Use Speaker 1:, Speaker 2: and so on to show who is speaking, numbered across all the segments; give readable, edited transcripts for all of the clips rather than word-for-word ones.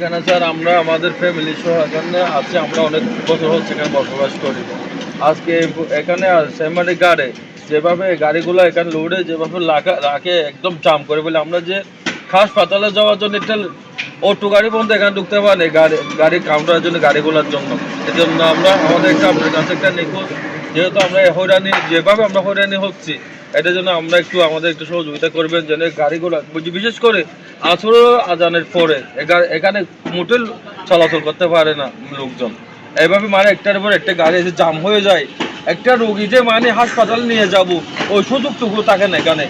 Speaker 1: এখানে স্যার আমরা আমাদের ফ্যামিলি সহ এখানে আছি। আমরা অনেক বছর হচ্ছে এখানে বসবাস করি। আজকে এখানে সেমারি গাড়ে যেভাবে গাড়িগুলো এখানে লোডে যেভাবে রাখে একদম জাম করে বলে আমরা যে হাসপাতালে যাওয়ার জন্য একটা অটো গাড়ি পর্যন্ত এখানে ঢুকতে পারি গাড়ি কাউন্টারের জন্য গাড়িগুলোর জন্য। এই জন্য আমরা আমাদের একটা আপনার কাছে একটা নিখোঁজ, যেহেতু আমরা হয়রানি যেভাবে আমরা হয়রানি হচ্ছি, এটার জন্য আমরা আমাদের একটু সহযোগিতা করবেন যেন গাড়িগুলো বিশেষ করে আসর আজানের পরে এখানে মোটেল চলাচল করতে পারে না লোকজন। এইভাবে মানে একটার পর একটা গাড়ি এসে জাম হয়ে যায়, একটা রোগী যে মানে হাসপাতালে নিয়ে যাব ওই সুযোগটুকু থাকে না এখানে।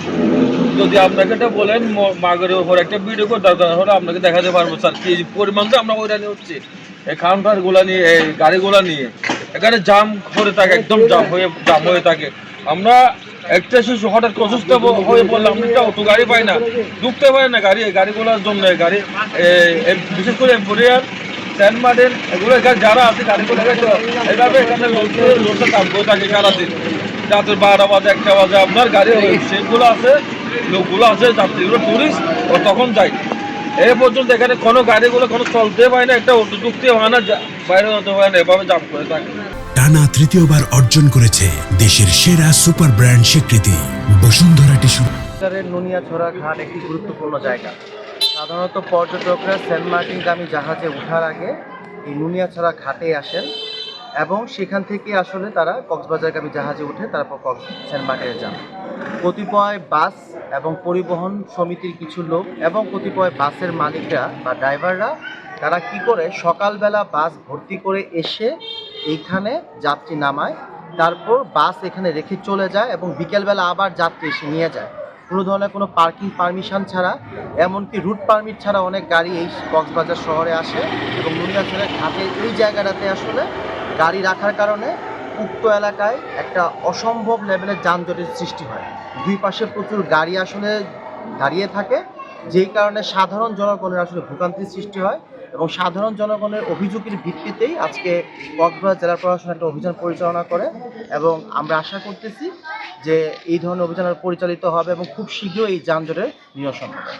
Speaker 1: যদি আপনাকে এটা বলেন মাগরের উপর একটা ভিডিও করে দরকার হলে আপনাকে দেখাতে পারবো স্যার কি পরিমাণ আমরা হয়রানি হচ্ছি এই কাউন্টারগুলো নিয়ে, এই গাড়িগুলো নিয়ে। এখানে জাম করে থাকে, একদম জাম হয়ে থাকে। আমরা একটা শিশু হঠাৎ অসুস্থ হয়ে পড়লে আমরা একটা অটো গাড়ি পাই না, ঢুকতে পারি না গাড়িগুলোর জন্য। গাড়ি বিশেষ করে এম্পোরিয়ার, সেন্ট মার্টিন এগুলো এখানে যারা আছে গাড়িগুলো এইভাবে এখানে লোডটা কাম করে থাকে সারাদিন। রাতের 12টা বাজে 1টা বাজে আপনার গাড়ি সেগুলো আছে, লোকগুলো আছে যাত্রীগুলো টুরিস্ট ও তখন যায়। এই পর্যন্ত এখানে কোনো গাড়িগুলো কোনো চলতে পারে না, একটা অটো ঢুকতে হয় না, বাইরে হতে হয় না, এভাবে জাম করে থাকে।
Speaker 2: টানা তৃতীয়বার অর্জন করেছে দেশের সেরা সুপার ব্র্যান্ড স্বীকৃতি বসুন্ধরা টিস্যু।
Speaker 3: নুনিয়াছড়া ঘাট একটি গুরুত্বপূর্ণ জায়গা। সাধারণত পর্যটকরা সেন্ট মার্টিনগামী জাহাজে ওঠার আগে এই নুনিয়াছড়া ঘাটে আসেন এবং সেখান থেকে আসলে তারা কক্সবাজারগামী জাহাজে উঠে তারপর সেন্ট মার্টিনে যান। কতিপয় বাস এবং পরিবহন সমিতির কিছু লোক এবং কতিপয় বাসের মালিকরা বা ড্রাইভাররা তারা কি করে সকালবেলা বাস ভর্তি করে এসে এইখানে যাত্রী নামায়, তারপর বাস এখানে রেখে চলে যায় এবং বিকেলবেলা আবার যাত্রী এসে নিয়ে যায়। কোনো ধরনের কোনো পার্কিং পারমিশন ছাড়া, এমনকি রুট পারমিট ছাড়া অনেক গাড়ি এই কক্সবাজার শহরে আসে এবং নুনিয়াছড়ার ঘাটে এই জায়গাটাতে আসলে গাড়ি রাখার কারণে উক্ত এলাকায় একটা অসম্ভব লেভেলের যানজটের সৃষ্টি হয়। দুই পাশে প্রচুর গাড়ি আসলে দাঁড়িয়ে থাকে, যেই কারণে সাধারণ জনগণের আসলে ভোগান্তির সৃষ্টি হয় এবং সাধারণ জনগণের অভিযোগের ভিত্তিতেই আজকে কক্সবাজার জেলা প্রশাসন একটা অভিযান পরিচালনা করে এবং আমরা আশা করতেছি যে এই ধরনের অভিযান পরিচালিত হবে এবং খুব শীঘ্রই এই যানজটের নিরসন হবে।